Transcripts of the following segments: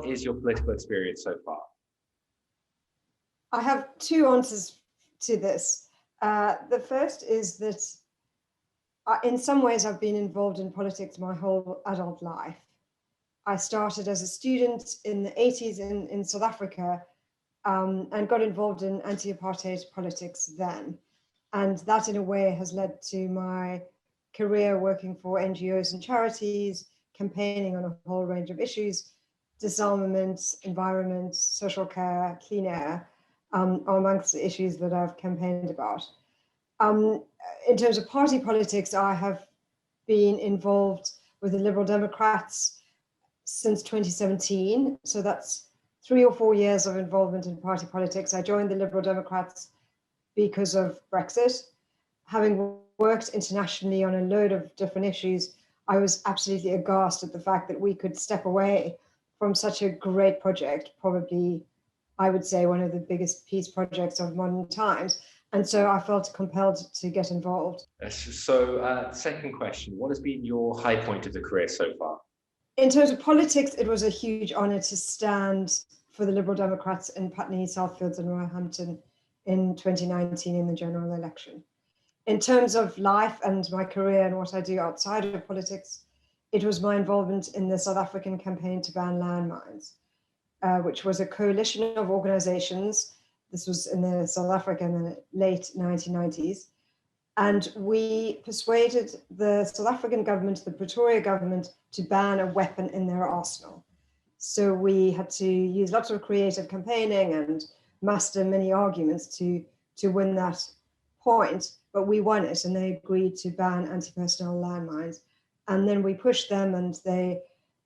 is your political experience so far? I have two answers to this. The first is that in some ways I've been involved in politics my whole adult life. I started as a student in the 80s in South Africa and got involved in anti-apartheid politics then. And that in a way has led to my career working for NGOs and charities, campaigning on a whole range of issues, disarmament, environment, social care, clean air, are amongst the issues that I've campaigned about. In terms of party politics, I have been involved with the Liberal Democrats since 2017. So that's 3 or 4 years of involvement in party politics. I joined the Liberal Democrats because of Brexit. Having worked internationally on a load of different issues, I was absolutely aghast at the fact that we could step away from such a great project, probably, I would say, one of the biggest peace projects of modern times. And so I felt compelled to get involved. So, second question, what has been your high point of the career so far? In terms of politics, it was a huge honour to stand for the Liberal Democrats in Putney, Southfields and Roehampton in 2019 in the general election. In terms of life and my career and what I do outside of politics, it was my involvement in the South African campaign to ban landmines, which was a coalition of organisations. This was in the South African late 1990s. And we persuaded the South African government, the Pretoria government, to ban a weapon in their arsenal. So we had to use lots of creative campaigning and muster many arguments to win that point, but we won it and they agreed to ban anti-personnel landmines. And then we pushed them and they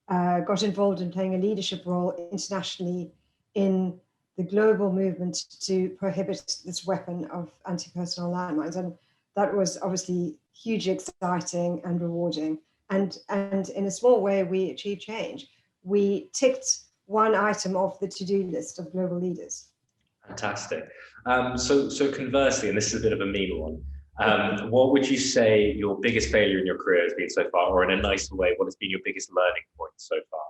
got involved in playing a leadership role internationally in the global movement to prohibit this weapon of anti-personnel landmines. And that was obviously hugely exciting and rewarding. And in a small way, we achieved change. We ticked one item off the to-do list of global leaders. Fantastic. So conversely, and this is a bit of a mean one, what would you say your biggest failure in your career has been so far, or in a nicer way, what has been your biggest learning point so far?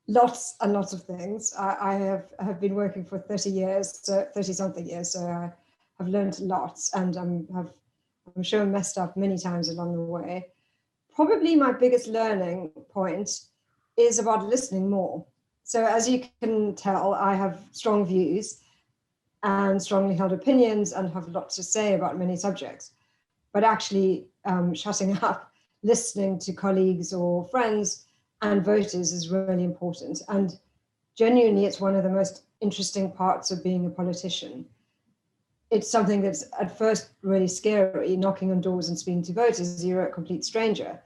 Lots and lots of things. I have been working for 30-something years, so I have learned lots, and I'm sure messed up many times along the way. Probably my biggest learning point is about listening more. So as you can tell, I have strong views and strongly held opinions and have lots to say about many subjects. But actually shutting up, listening to colleagues or friends and voters is really important. And genuinely, it's one of the most interesting parts of being a politician. It's something that's at first really scary, knocking on doors and speaking to voters. You're a complete stranger,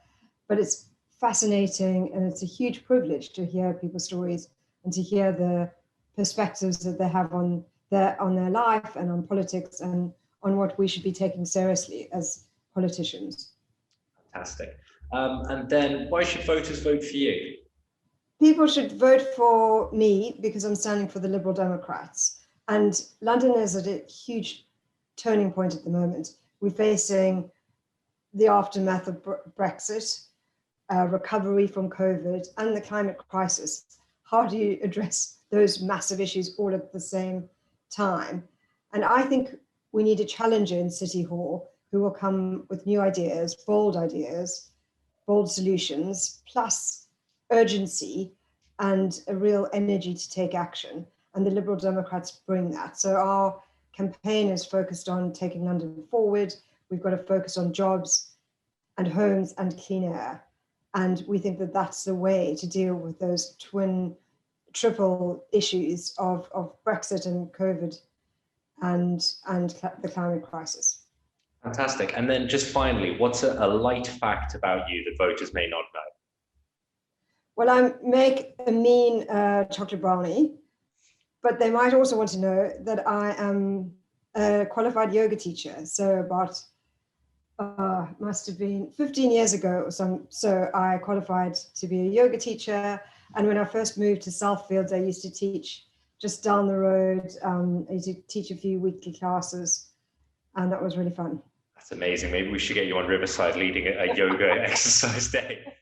but it's fascinating and it's a huge privilege to hear people's stories and to hear the perspectives that they have on their life and on politics and on what we should be taking seriously as politicians. Fantastic. And then why should voters vote for you? People should vote for me because I'm standing for the Liberal Democrats. And London is at a huge turning point at the moment. We're facing the aftermath of Brexit, recovery from COVID, and the climate crisis. How do you address those massive issues all at the same time? And I think we need a challenger in City Hall who will come with new ideas, bold solutions, plus urgency and a real energy to take action. And the Liberal Democrats bring that. So our campaign is focused on taking London forward. We've got to focus on jobs and homes and clean air. And we think that that's the way to deal with those triple issues of Brexit and COVID and the climate crisis. Fantastic. And then just finally, what's a light fact about you that voters may not know? Well, I make a mean chocolate brownie, but they might also want to know that I am a qualified yoga teacher. So about, must have been 15 years ago or so I qualified to be a yoga teacher. And when I first moved to Southfields, I used to teach just down the road. I used to teach a few weekly classes, and that was really fun. That's amazing. Maybe we should get you on Riverside leading a yoga exercise day.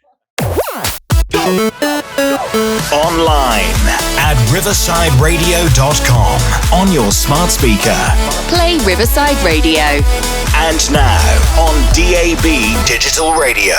Online at riversideradio.com on your smart speaker. Play Riverside Radio. And now on DAB Digital Radio.